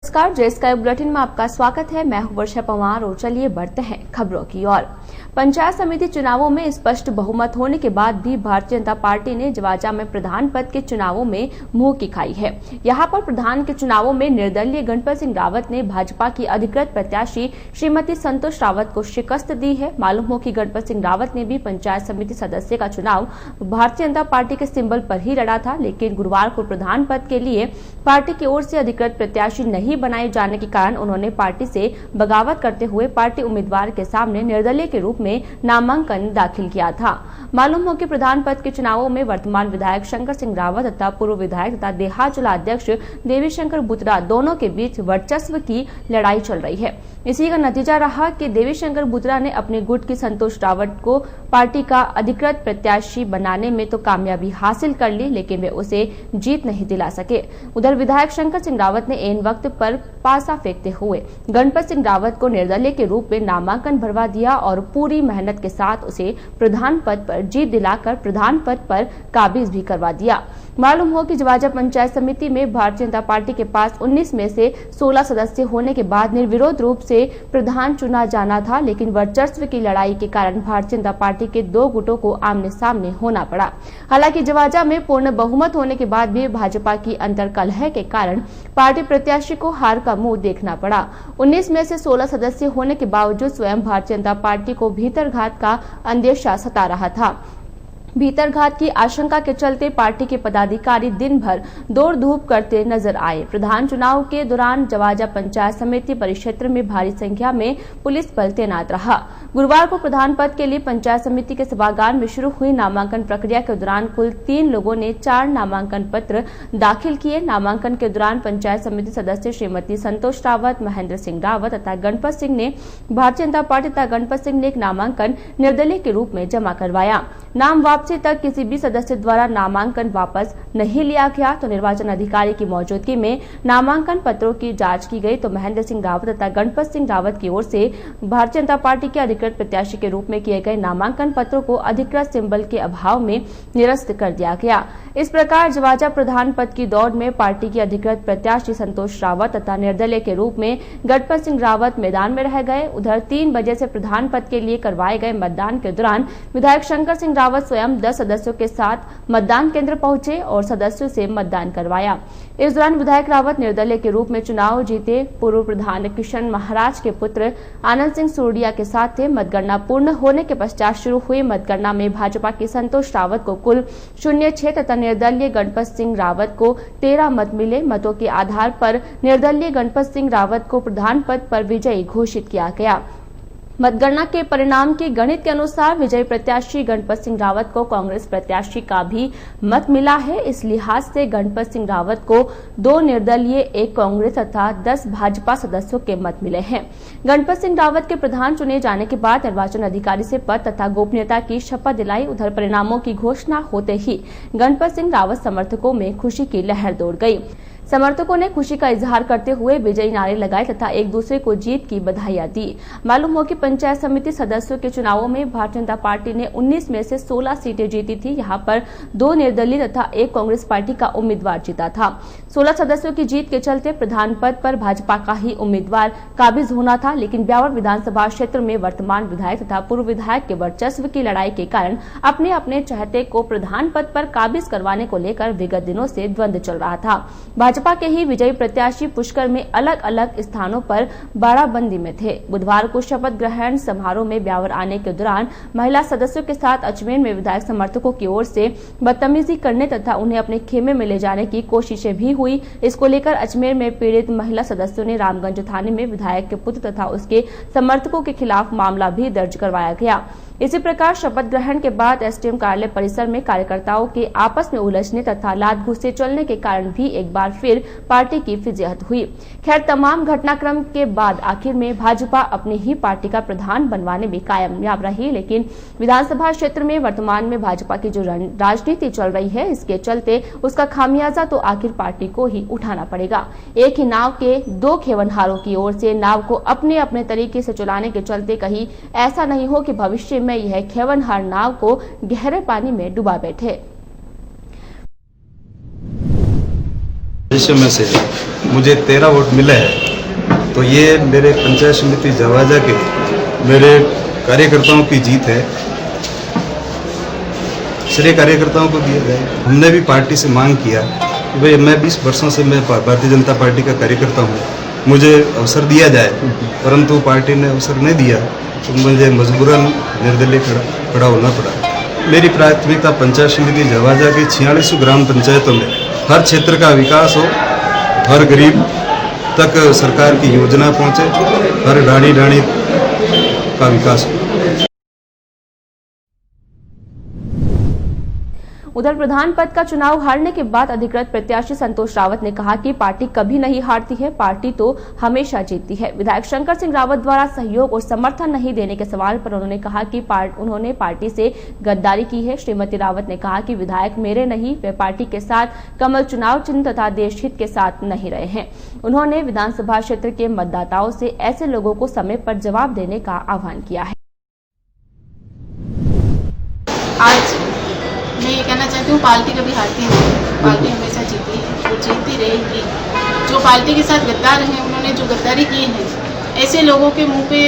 नमस्कार, जे sky bulletin में आपका स्वागत है। मैं हूं वर्षा पवार और चलिए बढ़ते हैं खबरों की ओर। पंचायत समिति चुनावों में स्पष्ट बहुमत होने के बाद भी भारतीय जनता पार्टी ने जवाजा में प्रधान पद के चुनावों में मुंह की खाई है। यहां पर प्रधान के चुनावों में निर्दलीय गणपत सिंह रावत ने भाजपा की अधिकृत प्रत्याशी श्रीमती संतोष रावत को शिकस्त दी है। मालूम हो कि गणपत सिंह रावत ने भी पंचायत समिति सदस्य का चुनाव भारतीय जनता पार्टी के सिंबल पर ही लड़ा था, लेकिन गुरुवार को प्रधान पद के लिए पार्टी की ओर से अधिकृत प्रत्याशी नहीं बनाए जाने के कारण उन्होंने पार्टी से बगावत करते हुए पार्टी उम्मीदवार के सामने निर्दलीय के रूप में नामांकन दाखिल किया था। मालूम हो कि प्रधान पद के चुनावों में वर्तमान विधायक शंकर सिंह रावत तथा पूर्व विधायक तथा देहात जिला अध्यक्ष देवीशंकर बुतरा दोनों के बीच वर्चस्व की लड़ाई चल रही है। इसी का नतीजा रहा कि देवीशंकर बुतरा ने अपने गुट की संतोष रावत को पार्टी का अधिकृत प्रत्याशी बनाने में तो कामयाबी हासिल कर ली, लेकिन वे उसे जीत नहीं दिला सके। उधर विधायक शंकर सिंह रावत ने ऐन वक्त पर पासा फेंकते हुए गणपत सिंह रावत को निर्दलीय के रूप में नामांकन भरवा दिया और पूरी मेहनत के साथ उसे प्रधान पद पर जीत दिलाकर प्रधान पद पर काबिज भी करवा दिया। मालूम हो कि जवाजा पंचायत समिति में भारतीय जनता पार्टी के पास 19 में से 16 सदस्य होने के बाद निर्विरोध रूप से प्रधान चुना जाना था, लेकिन वर्चस्व की लड़ाई के कारण भारतीय जनता पार्टी के दो गुटों को आमने सामने होना पड़ा। हालांकि जवाजा में पूर्ण बहुमत होने के बाद भी भाजपा की अंतर्कलह के कारण पार्टी प्रत्याशी को हार का मुंह देखना पड़ा। 19 में से 16 सदस्य होने के बावजूद स्वयं भारतीय जनता पार्टी को भीतरघात का अंदेशा सता रहा था। भीतरघात की आशंका के चलते पार्टी के पदाधिकारी दिन भर दौड़ धूप करते नजर आए। प्रधान चुनाव के दौरान जवाजा पंचायत समिति परिक्षेत्र में भारी संख्या में पुलिस बल तैनात रहा। गुरुवार को प्रधान पद के लिए पंचायत समिति के सभागार में शुरू हुई नामांकन प्रक्रिया के दौरान कुल 3 लोगों ने 4 नामांकन पत्र दाखिल किए। नामांकन के दौरान पंचायत समिति सदस्य श्रीमती संतोष रावत, महेंद्र सिंह रावत तथा गणपत सिंह ने भारतीय जनता पार्टी तथा गणपत सिंह ने एक नामांकन निर्दलीय के रूप में जमा करवाया। नाम वापसी तक किसी भी सदस्य द्वारा नामांकन वापस नहीं लिया गया तो निर्वाचन अधिकारी की मौजूदगी में नामांकन पत्रों की जांच की गई तो महेंद्र सिंह रावत तथा गणपत सिंह रावत की ओर से भारतीय जनता पार्टी के अधिकृत प्रत्याशी के रूप में किए गए नामांकन पत्रों को अधिकृत सिंबल के अभाव में निरस्त कर दिया गया। इस प्रकार जवाजा प्रधान पद की दौड़ में पार्टी की अधिकृत प्रत्याशी संतोष रावत तथा निर्दलीय के रूप में गणपत सिंह रावत मैदान में रह गए। उधर 3 बजे से प्रधान पद के लिए करवाए गए मतदान के दौरान विधायक शंकर सिंह रावत स्वयं 10 सदस्यों के साथ मतदान केंद्र पहुंचे और सदस्यों से मतदान करवाया। इस दौरान विधायक रावत निर्दलीय के रूप में चुनाव जीते पूर्व प्रधान किशन महाराज के पुत्र आनंद सिंह सूर्या के साथ थे। मतगणना पूर्ण होने के पश्चात शुरू हुई मतगणना में भाजपा की संतोष रावत को कुल 06 तथा निर्दलीय गणपत सिंह रावत को 13 मत मिले। मतों के आधार पर निर्दलीय गणपत सिंह रावत को प्रधान पद पर विजयी घोषित किया गया। मतगणना के परिणाम के गणित के अनुसार विजयी प्रत्याशी गणपत सिंह रावत को कांग्रेस प्रत्याशी का भी मत मिला है। इस लिहाज से गणपत सिंह रावत को 2 निर्दलीय, 1 कांग्रेस तथा 10 भाजपा सदस्यों के मत मिले हैं। गणपत सिंह रावत के प्रधान चुने जाने के बाद निर्वाचन अधिकारी से पद तथा गोपनीयता की शपथ दिलाई। उधर परिणामों की घोषणा होते ही गणपत सिंह रावत समर्थकों में खुशी की लहर दौड़ गई। समर्थकों ने खुशी का इजहार करते हुए विजयी नारे लगाए तथा एक दूसरे को जीत की बधाइयां दी। मालूम हो कि पंचायत समिति सदस्यों के चुनावों में भारतीय जनता पार्टी ने 19 में से 16 सीटें जीती थी। यहां पर 2 निर्दलीय तथा 1 कांग्रेस पार्टी का उम्मीदवार जीता था। 16 सदस्यों की जीत के चलते प्रधान पद पर भाजपा का ही उम्मीदवार काबिज होना था, लेकिन ब्यावर विधानसभा क्षेत्र में वर्तमान विधायक तथा पूर्व विधायक के वर्चस्व की लड़ाई के कारण अपने अपने चहेते को प्रधान पद पर काबिज करवाने को लेकर विगत दिनों से द्वंद्व चल रहा था। भाजपा के ही विजयी प्रत्याशी पुष्कर में अलग अलग स्थानों पर बाड़ाबंदी में थे। बुधवार को शपथ ग्रहण समारोह में ब्यावर आने के दौरान महिला सदस्यों के साथ अजमेर में विधायक समर्थकों की ओर से बदतमीजी करने तथा उन्हें अपने खेमे में ले जाने की कोशिशें भी हुई। इसको लेकर अजमेर में पीड़ित महिला सदस्यों ने रामगंज थाने में विधायक के पुत्र तथा उसके समर्थकों के खिलाफ मामला भी दर्ज करवाया गया। इसी प्रकार शपथ ग्रहण के बाद एसडीएम कार्यालय परिसर में कार्यकर्ताओं के आपस में उलझने तथा लात घुसे चलने के कारण भी एक बार फिर पार्टी की फिजहत हुई। खैर, तमाम घटनाक्रम के बाद आखिर में भाजपा अपनी ही पार्टी का प्रधान बनवाने में कामयाब रही, लेकिन विधानसभा क्षेत्र में वर्तमान में भाजपा की जो राजनीति चल रही है, इसके चलते उसका खामियाजा तो आखिर पार्टी को ही उठाना पड़ेगा। एक ही नाव के 2 खेवनहारों की ओर से नाव को अपने अपने तरीके से चलाने के चलते कहीं ऐसा नहीं हो कि भविष्य में यह खेवनहार नाव को गहरे पानी में डुबा बैठे। भविष्य में से मुझे 13 वोट मिले हैं, तो ये मेरे पंचायत समिति जवाजा के मेरे कार्यकर्ताओं की जीत है। श्रेय कार्यकर्ताओं को दिया जाए। हमने भी पार्टी से मांग किया कि भाई मैं 20 वर्षों से मैं भारतीय जनता पार्टी का कार्यकर्ता हूँ, मुझे अवसर दिया जाए, परंतु पार्टी ने अवसर नहीं दिया, तो मुझे मजबूरन निर्दलीय खड़ा होना पड़ा। मेरी प्राथमिकता पंचायत समिति जवाजा की 46 ग्राम पंचायतों में हर क्षेत्र का विकास हो, हर गरीब तक सरकार की योजना पहुँचे, हर ढाणी ढाणी का विकास हो। उधर प्रधान पद का चुनाव हारने के बाद अधिकृत प्रत्याशी संतोष रावत ने कहा कि पार्टी कभी नहीं हारती है, पार्टी तो हमेशा जीतती है। विधायक शंकर सिंह रावत द्वारा सहयोग और समर्थन नहीं देने के सवाल पर उन्होंने कहा कि उन्होंने पार्टी से गद्दारी की है। श्रीमती रावत ने कहा कि विधायक मेरे नहीं, वे पार्टी के साथ कमल चुनाव चिन्ह तथा देशहित के साथ नहीं रहे हैं। उन्होंने विधानसभा क्षेत्र के मतदाताओं से ऐसे लोगों को समय पर जवाब देने का आह्वान किया है। आज मैं ये कहना चाहती हूँ, पार्टी कभी हारती नहीं, पार्टी हमेशा जीती है और जीतती रहेगी। जो पार्टी के साथ गद्दार हैं, उन्होंने जो गद्दारी की है, ऐसे लोगों के मुंह पे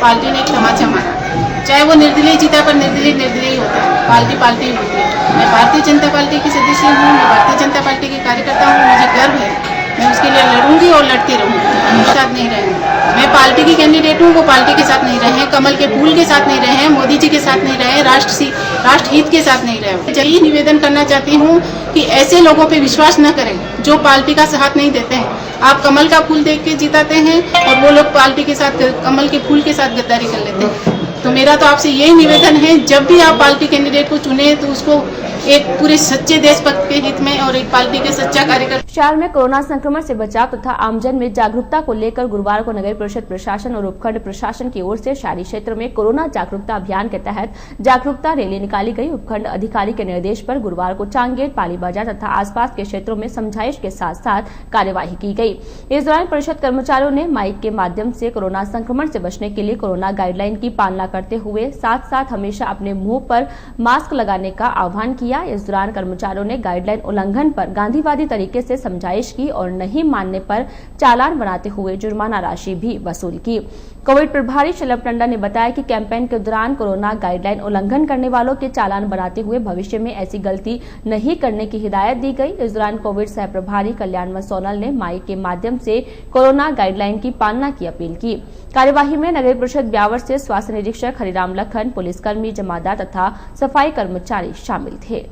पार्टी ने एक तमाचा मारा। चाहे वो निर्दलीय जीता, पर निर्दलीय ही होता है, पार्टी पार्टी ही होती है। मैं भारतीय जनता पार्टी की सदस्य हूँ, मैं भारतीय जनता पार्टी की कार्यकर्ता हूँ, मुझे गर्व है, मैं उसके लिए लड़ूंगी और लड़ती रहूँगी। उनके साथ नहीं रहेंगे। मैं पार्टी की कैंडिडेट हूँ, वो पार्टी के साथ नहीं रहे, कमल के फूल के साथ नहीं रहे, मोदी जी के साथ नहीं रहे, राष्ट्रहित के साथ नहीं रहे। यही निवेदन करना चाहती हूँ कि ऐसे लोगों पे विश्वास न करें जो पार्टी का साथ नहीं देते हैं। आप कमल का फूल देख के जिताते हैं और वो लोग पार्टी के साथ कमल के फूल के साथ गद्दारी कर लेते हैं। तो मेरा तो आपसे यही निवेदन है, जब भी आप पार्टी कैंडिडेट को चुने तो उसको एक पूरे सच्चे देशभक्त के हित में और एक पार्टी के सच्चा कार्यकर्ता। शहर में कोरोना संक्रमण से बचाव तथा आमजन में जागरूकता को लेकर गुरुवार को नगर परिषद प्रशासन और उपखंड प्रशासन की ओर से शहरी क्षेत्र में कोरोना जागरूकता अभियान के तहत जागरूकता रैली निकाली गई। उपखंड अधिकारी के निर्देश पर गुरुवार को चांगेट, पाली बाजार तथा आसपास के क्षेत्रों में समझाइश के साथ साथ कार्यवाही की गई। इस दौरान परिषद कर्मचारियों ने माइक के माध्यम से कोरोना संक्रमण से बचने के लिए कोरोना गाइडलाइन की पालना करते हुए साथ साथ हमेशा अपने मुंह पर मास्क लगाने का आह्वान किया। इस दौरान कर्मचारियों ने गाइडलाइन उल्लंघन पर गांधीवादी तरीके से समझाइश की और नहीं मानने पर चालान बनाते हुए जुर्माना राशि भी वसूल की। कोविड प्रभारी शलभ टंडन ने बताया कि कैंपेन के दौरान कोरोना गाइडलाइन उल्लंघन करने वालों के चालान बनाते हुए भविष्य में ऐसी गलती नहीं करने की हिदायत दी गई। इस दौरान कोविड सह प्रभारी कल्याण सोनल ने माइक के माध्यम से कोरोना गाइडलाइन की पालना की अपील की। कार्यवाही में नगर परिषद ब्यावर से स्वास्थ्य निरीक्षक हरिराम लखन, पुलिसकर्मी, जमादार तथा सफाई कर्मचारी शामिल थे।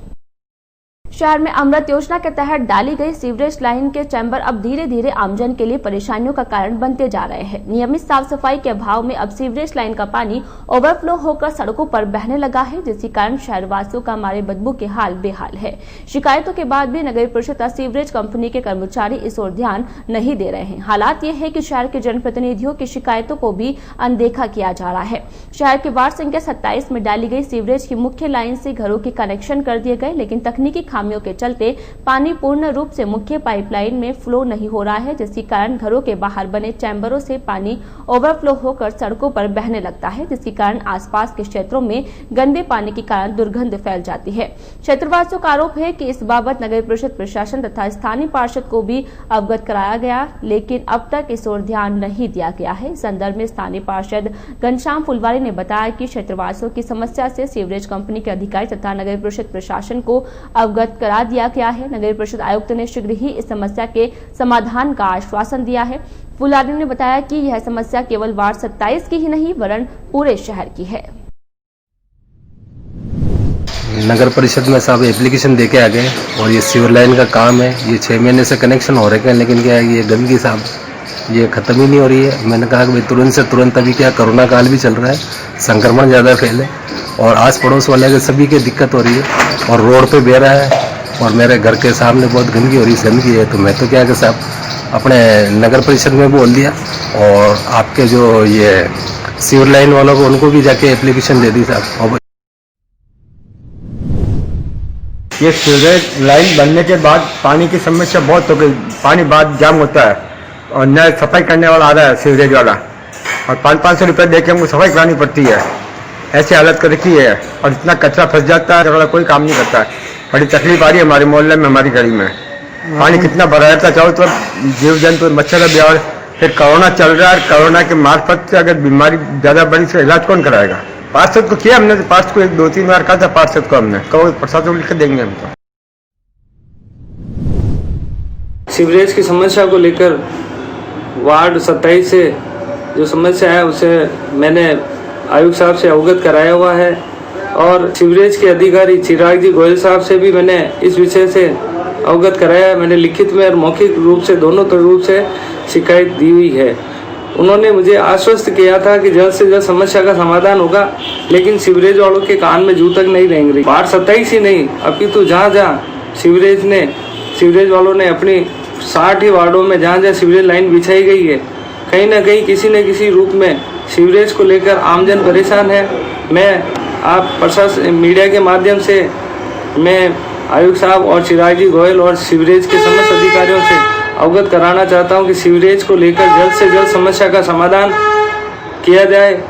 शहर में अमृत योजना के तहत डाली गई सीवरेज लाइन के चैम्बर अब धीरे धीरे आमजन के लिए परेशानियों का कारण बनते जा रहे हैं। नियमित साफ सफाई के अभाव में अब सीवरेज लाइन का पानी ओवरफ्लो होकर सड़कों पर बहने लगा है, जिसके कारण शहरवासियों का मारे बदबू के हाल बेहाल है। शिकायतों के बाद भी नगर परिषद सीवरेज कंपनी के कर्मचारी इस ओर ध्यान नहीं दे रहे हैं। हालात ये है कि शहर के जनप्रतिनिधियों की शिकायतों को भी अनदेखा किया जा रहा है। शहर के वार्ड संख्या 27 में डाली गई सीवरेज की मुख्य लाइन से घरों के कनेक्शन कर दिए गए, लेकिन तकनीकी खामियों के चलते पानी पूर्ण रूप से मुख्य पाइपलाइन में फ्लो नहीं हो रहा है, जिसके कारण घरों के बाहर बने चैम्बरों से पानी ओवरफ्लो होकर सड़कों पर बहने लगता है, जिसके कारण आसपास के क्षेत्रों में गंदे पानी के कारण दुर्गंध फैल जाती है। क्षेत्रवासियों का आरोप है कि इस बाबत नगर परिषद प्रशासन तथा स्थानीय पार्षद को भी अवगत कराया गया, लेकिन अब तक इस ओर ध्यान नहीं दिया गया है। इस संदर्भ में स्थानीय पार्षद घनश्याम फुलवारी ने बताया कि क्षेत्रवासियों की समस्या से सीवरेज कंपनी के अधिकारी तथा नगर परिषद प्रशासन को अवगत करा दिया गया है। नगर परिषद आयुक्त ने शीघ्र ही इस समस्या के समाधान का आश्वासन दिया है। फुलवारी ने बताया कि यह समस्या केवल वार्ड 27 की ही नहीं वरन पूरे शहर की है। नगर परिषद में साहब एप्लीकेशन देके आ गए और ये सीवर लाइन का काम है, ये 6 महीने से कनेक्शन हो रहे हैं, लेकिन क्या है ये गंदगी साहब ये खत्म ही नहीं हो रही है। मैंने कहा कि भाई तुरंत से तुरंत, अभी क्या कोरोना काल भी चल रहा है, संक्रमण ज़्यादा फैले और आस पड़ोस वाले के सभी की दिक्कत हो रही है और रोड पे बह रहा है और मेरे घर के सामने बहुत गंदगी हो रही है, गंदगी है। तो मैं तो क्या कि साहब अपने नगर परिषद में बोल दिया और आपके जो ये सीवर लाइन वालों को उनको भी जाके एप्लीकेशन दे दी साहब। ये सीवरेज लाइन बनने के बाद पानी की समस्या बहुत हो गई, पानी बाद जाम होता है और नया सफाई करने वाला आ रहा है सीवरेज वाला और 500-500 रुपये दे के हमको सफाई करानी पड़ती है। ऐसी हालत कर रखी है और इतना कचरा फंस जाता है, कोई काम नहीं करता है। बड़ी तकलीफ आ रही है हमारे मोहल्ले में, हमारी गली में। पानी कितना भरा रहता है चारों तरफ, जीव जंतु मच्छर भी। और फिर कोरोना चल रहा है, कोरोना के मार्फत से अगर बीमारी ज्यादा बड़ी तो इलाज कौन कराएगा? पार्षद को किया हमने, पार्षद को 2-3 बार कहा था पार्षद को हमने, कहो प्रसाद को लिख के देंगे हम। तो सीवरेज की समस्या को लेकर वार्ड 27 से जो समस्या है उसे मैंने आयुक्त साहब से अवगत कराया हुआ है और सीवरेज के अधिकारी चिराग जी गोयल साहब से भी मैंने इस विषय से अवगत कराया है। मैंने लिखित में और मौखिक रूप से दोनों रूप से शिकायत दी हुई है। उन्होंने मुझे आश्वस्त किया था कि जल्द से जल्द समस्या का समाधान होगा, लेकिन सीवरेज वालों के कान में जू तक नहीं रहेंगे। वार्ड 27 ही नहीं, अपितु जहाँ सीवरेज वालों ने अपनी 60 ही वार्डों में जहाँ सीवरेज लाइन बिछाई गई है, कहीं ना कहीं किसी न किसी रूप में सीवरेज को लेकर आमजन परेशान है। मैं आप प्रशासन मीडिया के माध्यम से मैं आयुक्त साहब और चिराग जी गोयल और सीवरेज के समस्त अधिकारियों से अवगत कराना चाहता हूं कि सीवरेज को लेकर जल्द से जल्द समस्या का समाधान किया जाए।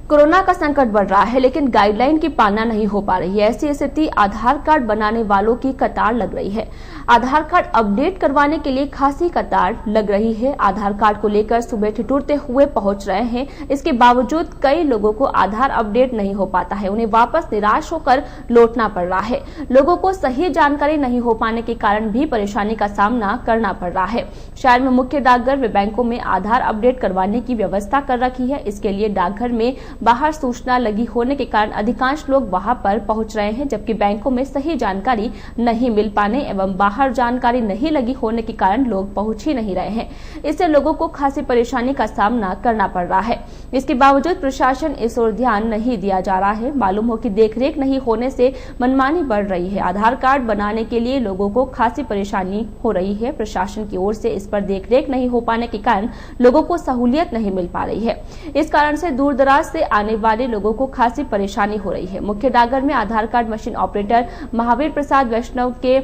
कोरोना का संकट बढ़ रहा है, लेकिन गाइडलाइन की पालना नहीं हो पा रही है। ऐसी स्थिति आधार कार्ड बनाने वालों की कतार लग रही है। आधार कार्ड अपडेट करवाने के लिए खासी कतार लग रही है। आधार कार्ड को लेकर सुबह ठिठुरते हुए पहुंच रहे हैं। इसके बावजूद कई लोगों को आधार अपडेट नहीं हो पाता है, उन्हें वापस निराश होकर लौटना पड़ रहा है। लोगों को सही जानकारी नहीं हो पाने के कारण भी परेशानी का सामना करना पड़ रहा है। शहर में मुख्य डाकघर व बैंकों में आधार अपडेट करवाने की व्यवस्था कर रखी है। इसके लिए डाकघर में बाहर सूचना लगी होने के कारण अधिकांश लोग वहां पर पहुंच रहे हैं, जबकि बैंकों में सही जानकारी नहीं मिल पाने एवं बाहर जानकारी नहीं लगी होने के कारण लोग पहुंच ही नहीं रहे हैं। इससे लोगों को खासी परेशानी का सामना करना पड़ रहा है। इसके बावजूद प्रशासन इस ओर ध्यान नहीं दिया जा रहा है। मालूम हो कि देखरेख नहीं होने से मनमानी बढ़ रही है। आधार कार्ड बनाने के लिए लोगों को खासी परेशानी हो रही है। प्रशासन की ओर से इस पर देखरेख नहीं हो पाने के कारण लोगों को सहूलियत नहीं मिल पा रही है। इस कारण से दूर दराज से आने वाले लोगों को खासी परेशानी हो रही है। मुख्य डाकघर में आधार card machine operator Mahavir Prasad वैष्णव के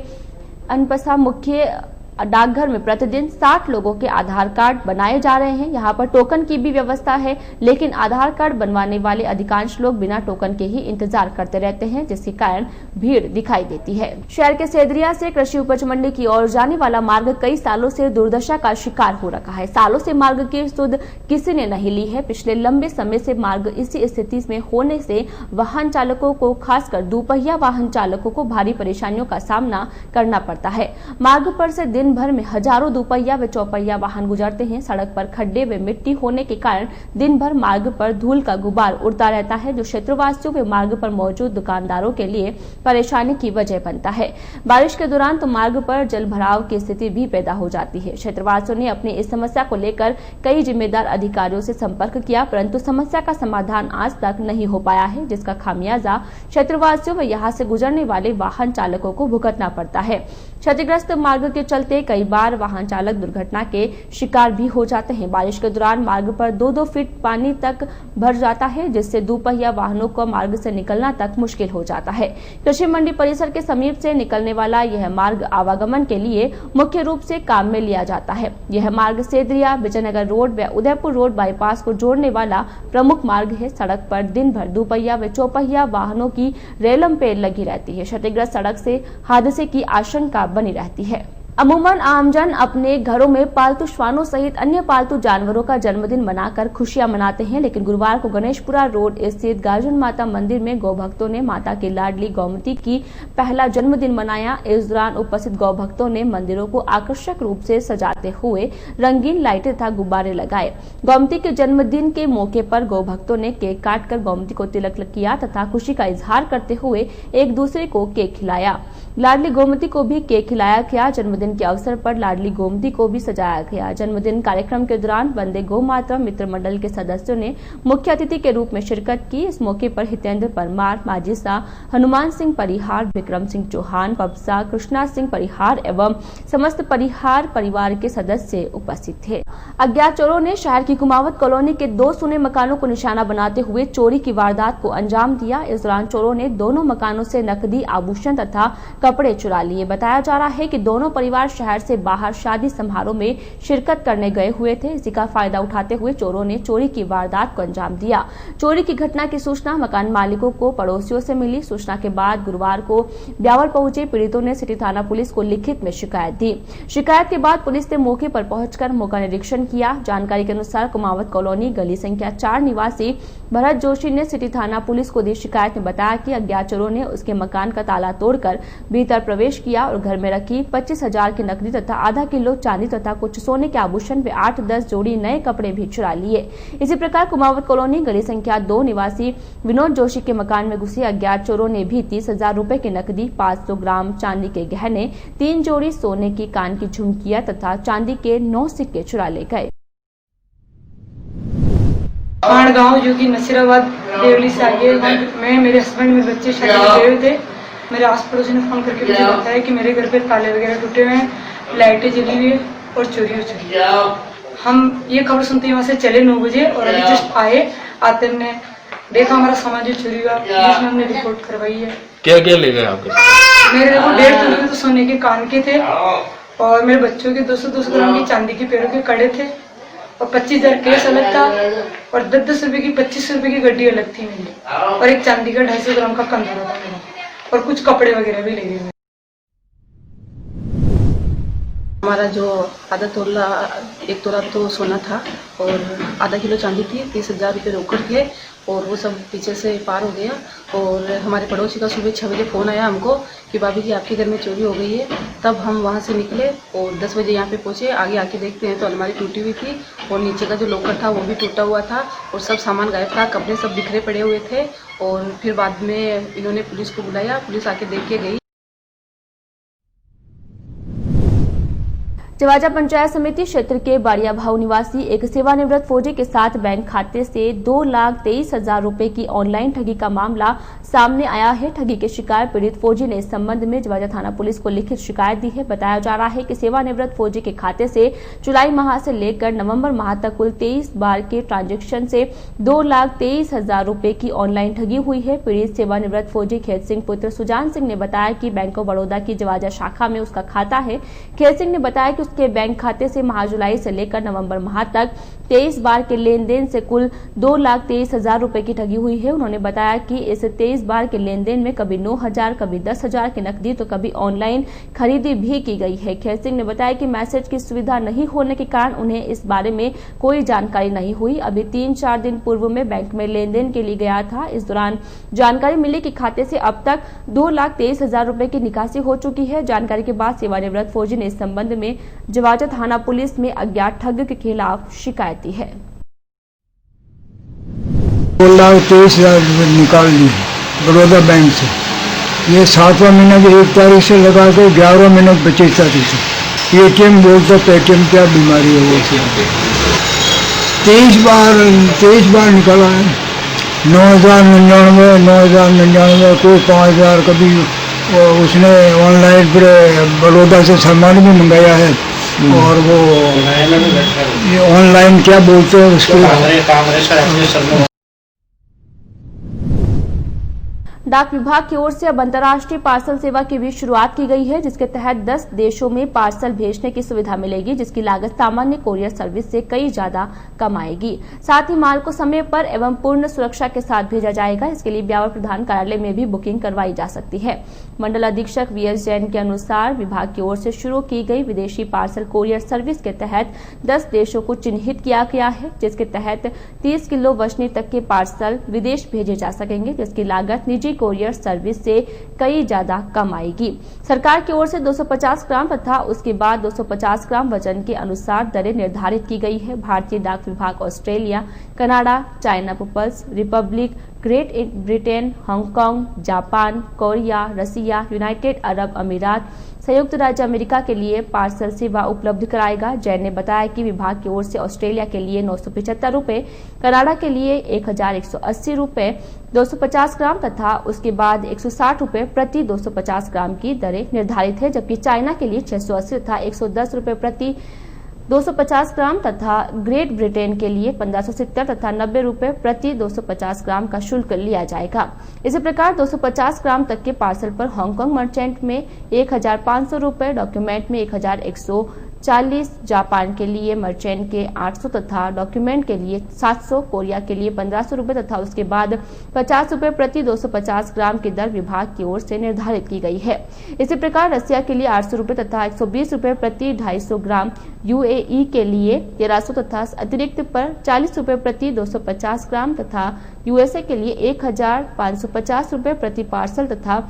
अनपसा मुख्य डाकघर में प्रतिदिन 60 लोगों के आधार कार्ड बनाए जा रहे हैं। यहाँ पर टोकन की भी व्यवस्था है, लेकिन आधार कार्ड बनवाने वाले अधिकांश लोग बिना टोकन के ही इंतजार करते रहते हैं, जिसके कारण भीड़ दिखाई देती है। शहर के सेदरिया से कृषि उपज मंडी की ओर जाने वाला मार्ग कई सालों से दुर्दशा का शिकार हो रखा है। सालों से मार्ग की सुध किसी ने नहीं ली है। पिछले लंबे समय से मार्ग इसी स्थिति में होने से वाहन चालकों को, खासकर दोपहिया वाहन चालकों को भारी परेशानियों का सामना करना पड़ता है। मार्ग पर से दिन भर में हजारों दोपहिया व चौपहिया वाहन गुजरते हैं। सड़क पर खड्डे व मिट्टी होने के कारण दिन भर मार्ग पर धूल का गुबार उड़ता रहता है, जो क्षेत्रवासियों व मार्ग पर मौजूद दुकानदारों के लिए परेशानी की वजह बनता है। बारिश के दौरान तो मार्ग पर जल भराव की स्थिति भी पैदा हो जाती है। क्षेत्रवासियों ने अपनी इस समस्या को लेकर कई जिम्मेदार अधिकारियों से संपर्क किया, परंतु समस्या का समाधान आज तक नहीं हो पाया है, जिसका खामियाजा क्षेत्रवासियों व यहाँ से गुजरने वाले वाहन चालकों को भुगतना पड़ता है। क्षतिग्रस्त मार्ग के चलते कई बार वाहन चालक दुर्घटना के शिकार भी हो जाते हैं। बारिश के दौरान मार्ग पर 2-2 फीट पानी तक भर जाता है, जिससे दोपहिया वाहनों को मार्ग से निकलना तक मुश्किल हो जाता है। कृषि मंडी परिसर के समीप से निकलने वाला यह मार्ग आवागमन के लिए मुख्य रूप से काम में लिया जाता है। यह मार्ग सेदरिया, विजयनगर रोड व उदयपुर रोड बाईपास को जोड़ने वाला प्रमुख मार्ग है। सड़क पर दिन भर दोपहिया व चौपहिया वाहनों की रेलम पेड़ लगी रहती है। क्षतिग्रस्त सड़क से हादसे की आशंका बनी रहती है। अमूमन आमजन अपने घरों में पालतू श्वानों सहित अन्य पालतू जानवरों का जन्मदिन मनाकर खुशियां मनाते हैं, लेकिन गुरुवार को गणेशपुरा रोड स्थित गार्जन माता मंदिर में गौभक्तों ने माता की लाडली गौमती की पहला जन्मदिन मनाया। इस दौरान उपस्थित गौभक्तों ने मंदिरों को आकर्षक रूप से सजाते हुए रंगीन लाइटें तथा गुब्बारे लगाए। गौमती के जन्मदिन के मौके पर गौभक्तों ने केक काटकर गौमती को तिलक किया तथा खुशी का इजहार करते हुए एक दूसरे को केक खिलाया। लाडली गोमती को भी केक खिलाया गया। जन्मदिन के अवसर पर लाडली गोमती को भी सजाया गया। जन्मदिन कार्यक्रम के दौरान वंदे गौ माता मित्र मंडल के सदस्यों ने मुख्य अतिथि के रूप में शिरकत की। इस मौके पर हितेंद्र परमार, माजिसा, हनुमान सिंह परिहार, विक्रम सिंह चौहान, पबसा, कृष्णा सिंह परिहार एवं समस्त परिहार परिवार के सदस्य उपस्थित थे। अज्ञात चोरों ने शहर की कुमावत कॉलोनी के 2 सुने मकानों को निशाना बनाते हुए चोरी की वारदात को अंजाम दिया। इस दौरान चोरों ने दोनों मकानों से नकदी, आभूषण तथा कपड़े चुरा लिए। बताया जा रहा है कि दोनों परिवार परिवार शहर से बाहर शादी समारोह में शिरकत करने गए हुए थे। इसी का फायदा उठाते हुए चोरों ने चोरी की वारदात को अंजाम दिया। चोरी की घटना की सूचना मकान मालिकों को पड़ोसियों से मिली। सूचना के बाद गुरुवार को ब्यावर पहुंचे पीड़ितों ने सिटी थाना पुलिस को लिखित में शिकायत दी। शिकायत के बाद पुलिस ने मौके पर पहुंचकर मौका निरीक्षण किया। जानकारी के अनुसार कुमावत कॉलोनी गली संख्या 4 निवासी भरत जोशी ने सिटी थाना पुलिस को दी शिकायत में बताया कि अज्ञात चोरों ने उसके मकान का ताला तोड़कर भीतर प्रवेश किया और घर में रखी 25,000 की नकदी तथा आधा किलो चांदी तथा कुछ सोने के आभूषण व 8-10 जोड़ी नए कपड़े भी चुरा लिए। इसी प्रकार कुमावत कॉलोनी गली संख्या 2 निवासी विनोद जोशी के मकान में घुसे अज्ञात चोरों ने भी 30,000 रुपए की नकदी, 500 ग्राम चांदी के गहने, 3 जोड़ी सोने की कान की झुमकियां तथा चांदी के 9 सिक्के चुरा ले गए। गांव जो कि नसीराबाद देवली से आगे है। मैं, मेरे हस्बैंड, मेरे बच्चे शादी में गए हुए थे। मेरे आस पड़ोसी ने फोन करके मुझे बताया कि मेरे घर पे ताले वगैरह टूटे हुए हैं, लाइटें जली हुई है और चोरी हो चुकी है। हम ये खबर सुनते ही वहाँ से चले 9 बजे और अभी जस्ट आते हमने देखा हमारा सामान जो चोरी हुआ, जिसमें हमने रिपोर्ट करवाई है। क्या क्या ले गए आपके? मेरे देखो 1.5 तोले तो सोने के कान के थे और मेरे बच्चों के 200 ग्राम की चांदी के पैरों के कड़े थे और 25,000 केस अलग था और 10 रुपए की 25 रुपए की गड्डी अलग थी मेरी और एक चांदी का 250 ग्राम का कंधरा था मेरा और कुछ कपड़े वगैरह भी ले गए। हमारा जो आधा तोला 1 तोला तो सोना था और आधा किलो चांदी थी, 30,000 रुपये रोकड़ थे और वो सब पीछे से पार हो गया। और हमारे पड़ोसी का सुबह 6 बजे फ़ोन आया हमको कि भाभी जी आपके घर में चोरी हो गई है। तब हम वहाँ से निकले और 10 बजे यहाँ पे पहुँचे। आगे आके देखते हैं तो अलमारी टूटी हुई थी और नीचे का जो लॉकर था वो भी टूटा हुआ था और सब सामान गायब था, कपड़े सब बिखरे पड़े हुए थे। और फिर बाद में इन्होंने पुलिस को बुलाया, पुलिस आके देख के गई। जवाजा पंचायत समिति क्षेत्र के बाड़िया भाऊ निवासी एक सेवानिवृत्त फौजी के साथ बैंक खाते से 2,23,000 रुपए की ऑनलाइन ठगी का मामला सामने आया है। ठगी के शिकार पीड़ित फौजी ने इस संबंध में जवाजा थाना पुलिस को लिखित शिकायत दी है। बताया जा रहा है कि सेवानिवृत्त फौजी के खाते से जुलाई माह से लेकर नवंबर माह तक कुल 23 बार के ट्रांजैक्शन से 2,23,000 रुपए की ऑनलाइन ठगी हुई है। पीड़ित सेवानिवृत्त फौजी खेत सिंह पुत्र सुजान सिंह ने बताया कि बैंक ऑफ बड़ौदा की जवाजा शाखा में उसका खाता है। खेत सिंह ने बताया कि के बैंक खाते से माह जुलाई से लेकर नवंबर माह तक 23 बार के लेन देन से कुल 2,23,000 रुपए की ठगी हुई है। उन्होंने बताया कि इस 23 बार के लेन देन में कभी 9,000, कभी 10,000 की नकदी तो कभी ऑनलाइन खरीदी भी की गई है। खेत सिंह ने बताया कि मैसेज की सुविधा नहीं होने के कारण उन्हें इस बारे में कोई जानकारी नहीं हुई। अभी 3-4 दिन पूर्व में बैंक में लेन देन के लिए गया था। इस दौरान जानकारी मिली कि खाते से अब तक 2,23,000 रुपए की निकासी हो चुकी है। जानकारी के बाद सेवानिवृत्त फौजी ने इस संबंध में जवाजा थाना पुलिस में अज्ञात ठग के खिलाफ शिकायत दी है। 2,23,000 रुपये निकाल ली बड़ौदा बैंक से। ये 7वां महीना की 1 तारीख से लगा के 11वां महीना 25 तारीख से। पेटीएम बोलते पेटीएम क्या बीमारी है वो 23 बार निकाला है। 9,099, 9,099, कोई 5,000, कभी उसने ऑनलाइन फिर बड़ौदा से सामान भी मंगाया है और वो ये ऑनलाइन क्या बोलते हैं उसके। डाक विभाग की ओर से अब अंतर्राष्ट्रीय पार्सल सेवा की भी शुरुआत की गई है, जिसके तहत 10 देशों में पार्सल भेजने की सुविधा मिलेगी, जिसकी लागत सामान्य कोरियर सर्विस से कई ज्यादा कम आएगी। साथ ही माल को समय पर एवं पूर्ण सुरक्षा के साथ भेजा जाएगा। इसके लिए ब्यावर प्रधान कार्यालय में भी बुकिंग करवाई जा सकती है। मंडल अधीक्षक VS जैन के अनुसार विभाग की ओर से शुरू की गई विदेशी पार्सल कोरियर सर्विस के तहत 10 देशों को चिन्हित किया गया है, जिसके तहत 30 किलो वजनी तक के पार्सल विदेश भेजे जा सकेंगे, जिसकी लागत निजी कोरियर सर्विस से कई ज्यादा कम आएगी। सरकार की ओर से 250 ग्राम तथा उसके बाद 250 ग्राम वजन के अनुसार दरें निर्धारित की गई है। भारतीय डाक विभाग Australia, Canada, China People's Republic, Great Britain, Hong Kong, Japan, Korea, Russia, United Arab Emirates, संयुक्त राज्य अमेरिका के लिए पार्सल सेवा उपलब्ध कराएगा। जैन ने बताया कि विभाग की ओर से ऑस्ट्रेलिया के लिए 975 रुपए, कनाडा के लिए 1,180 रुपए 250 ग्राम तथा उसके बाद 160 रुपए प्रति 250 ग्राम की दरें निर्धारित है, जबकि चाइना के लिए 680 तथा 110 रुपए प्रति 250 ग्राम तथा ग्रेट ब्रिटेन के लिए 1570 तथा 90 रुपए प्रति 250 ग्राम का शुल्क लिया जाएगा। इसी प्रकार 250 ग्राम तक के पार्सल पर हांगकांग मर्चेंट में 1500 रुपए, डॉक्यूमेंट में 1140, जापान के लिए मर्चेंट के 800 तथा डॉक्यूमेंट के लिए 700, कोरिया के लिए 1500 रुपए तथा उसके बाद 50 रुपए प्रति 250 ग्राम की दर विभाग की ओर से निर्धारित की गई है। इसी प्रकार रसिया के लिए 800 रुपए तथा 120 रुपए प्रति 250 ग्राम, यूएई के लिए 1300 तथा अतिरिक्त पर 40 रुपए प्रति 250 ग्राम तथा यूएसए के लिए 1550 रुपए प्रति पार्सल तथा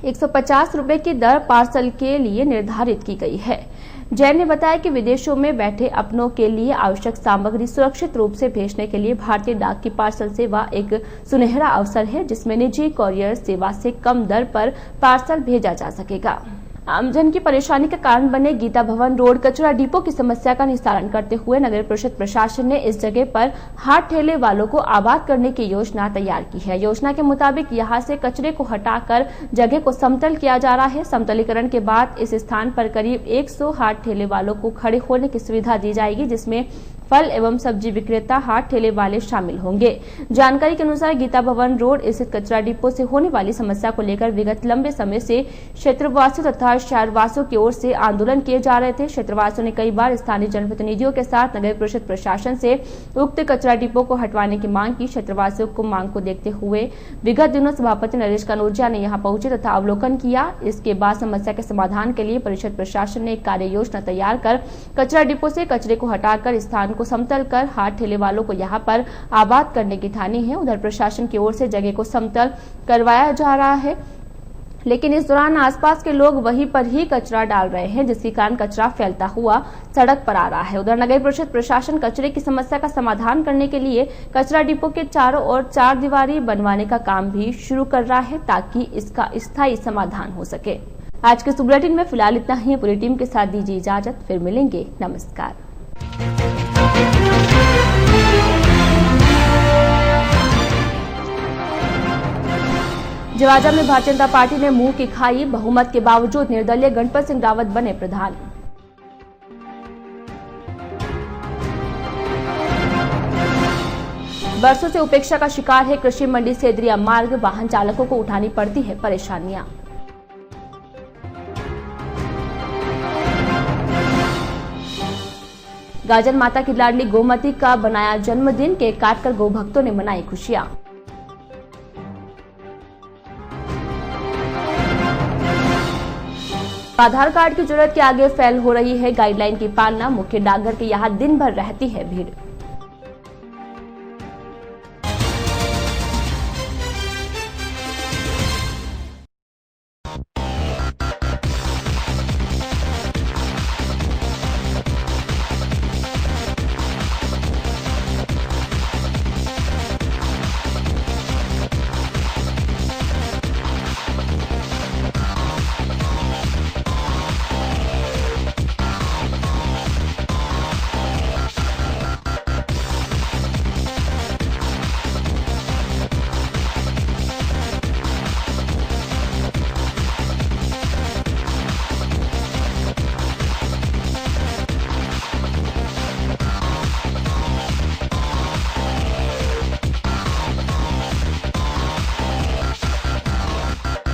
150 रुपए की दर पार्सल के लिए निर्धारित की गई है। जैन ने बताया कि विदेशों में बैठे अपनों के लिए आवश्यक सामग्री सुरक्षित रूप से भेजने के लिए भारतीय डाक की पार्सल सेवा एक सुनहरा अवसर है, जिसमें निजी कोरियर सेवा से कम दर पर पार्सल भेजा जा सकेगा। आमजन की परेशानी का कारण बने गीता भवन रोड कचरा डिपो की समस्या का निस्तारण करते हुए नगर परिषद प्रशासन ने इस जगह पर हाट ठेले वालों को आबाद करने की योजना तैयार की है। योजना के मुताबिक यहां से कचरे को हटाकर जगह को समतल किया जा रहा है। समतलीकरण के बाद इस स्थान पर करीब 100 हाट ठेले वालों को खड़े होने की सुविधा दी जाएगी, जिसमें फल एवं सब्जी विक्रेता, हाट ठेले वाले शामिल होंगे। जानकारी के अनुसार गीता भवन रोड स्थित कचरा डिपो से होने वाली समस्या को लेकर विगत लंबे समय से क्षेत्रवासियों तथा शहरवासियों की ओर से आंदोलन किए जा रहे थे। क्षेत्रवासियों ने कई बार स्थानीय जनप्रतिनिधियों के साथ नगर परिषद प्रशासन से उक्त कचरा डिपो को हटवाने की मांग की। क्षेत्रवासियों को मांग को देखते हुए विगत दिनों सभापति नरेश कनौजिया ने यहां पहुंचे तथा अवलोकन किया। इसके बाद समस्या के समाधान के लिए परिषद प्रशासन ने एक कार्य योजना तैयार कर कचरा डिपो से कचरे को हटाकर स्थान को समतल कर हाट ठेले वालों को यहां पर आबाद करने की ठानी है। उधर प्रशासन की ओर से जगह को समतल करवाया जा रहा है, लेकिन इस दौरान आसपास के लोग वहीं पर ही कचरा डाल रहे हैं, जिसके कारण कचरा फैलता हुआ सड़क पर आ रहा है। उधर नगर परिषद प्रशासन कचरे की समस्या का समाधान करने के लिए कचरा डिपो के चारों ओर 4 दीवारी बनवाने का काम भी शुरू कर रहा है, ताकि इसका स्थायी समाधान हो सके। आज के बुलेटिन में फिलहाल इतना ही। पूरी टीम के साथ दीजिए इजाजत, फिर मिलेंगे। नमस्कार। जवाजा में भारतीय जनता पार्टी ने मुंह की खाई, बहुमत के बावजूद निर्दलीय गणपत सिंह रावत बने प्रधान। वर्षों से उपेक्षा का शिकार है कृषि मंडी सेदरिया मार्ग, वाहन चालकों को उठानी पड़ती है परेशानियां। गाजर माता की लाडली गोमती का बनाया जन्मदिन, केक काटकर गौ भक्तों ने मनाई खुशियां। आधार कार्ड की जरूरत के आगे फेल हो रही है गाइडलाइन की पालना, मुख्य डाकघर के यहां दिन भर रहती है भीड़।